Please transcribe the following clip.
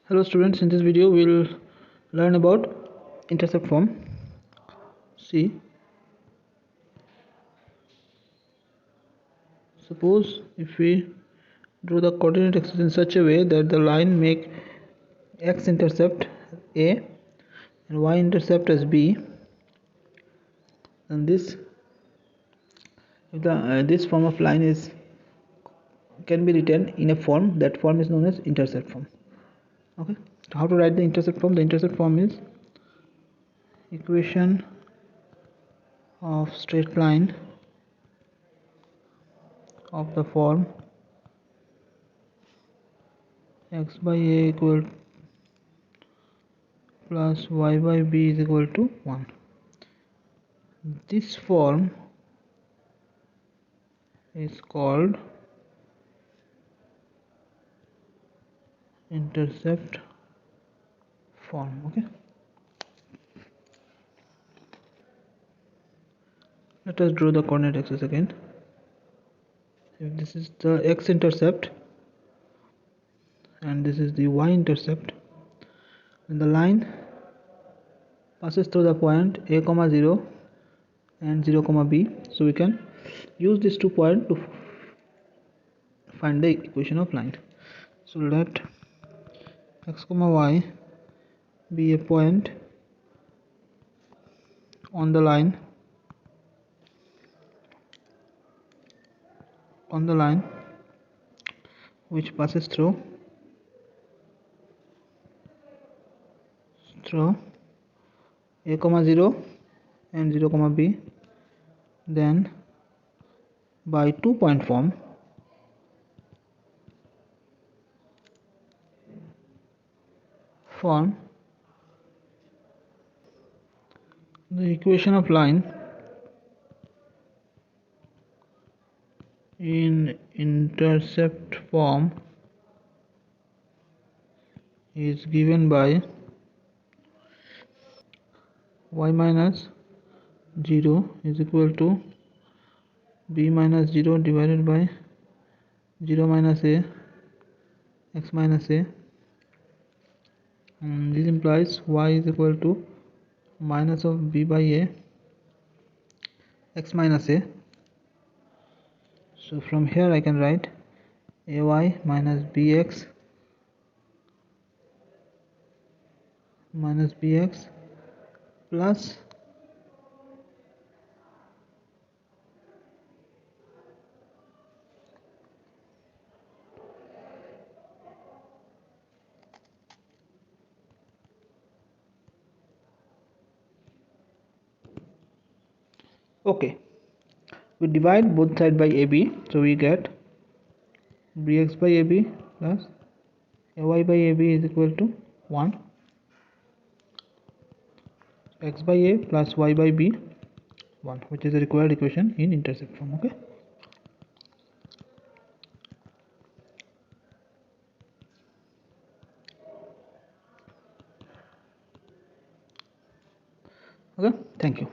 Hello students, in this video we'll learn about intercept form. See, suppose if we draw the coordinate axis in such a way that the line make x-intercept A and y-intercept as B, then this form of line can be written in a form. That form is known as intercept form. Okay, so how to write the intercept form? The intercept form is equation of straight line of the form x by a equal plus y by b is equal to 1. This form is called intercept form. Okay, let us draw the coordinate axis again. If this is the x-intercept and this is the y-intercept, then the line passes through the point a comma 0 and 0 comma b, so we can use these 2 points to find the equation of line. So let x comma y be a point on the line which passes through a comma 0 and 0 comma b. Then by 2-point form the equation of line in intercept form is given by y minus 0 is equal to b minus 0 divided by 0 minus a x minus a, and this implies y is equal to minus of b by a x minus a. So from here I can write ay minus bx plus okay, we divide both sides by AB, so we get bx by AB plus ay by AB is equal to 1, x by a plus y by b 1, which is the required equation in intercept form. Okay, thank you.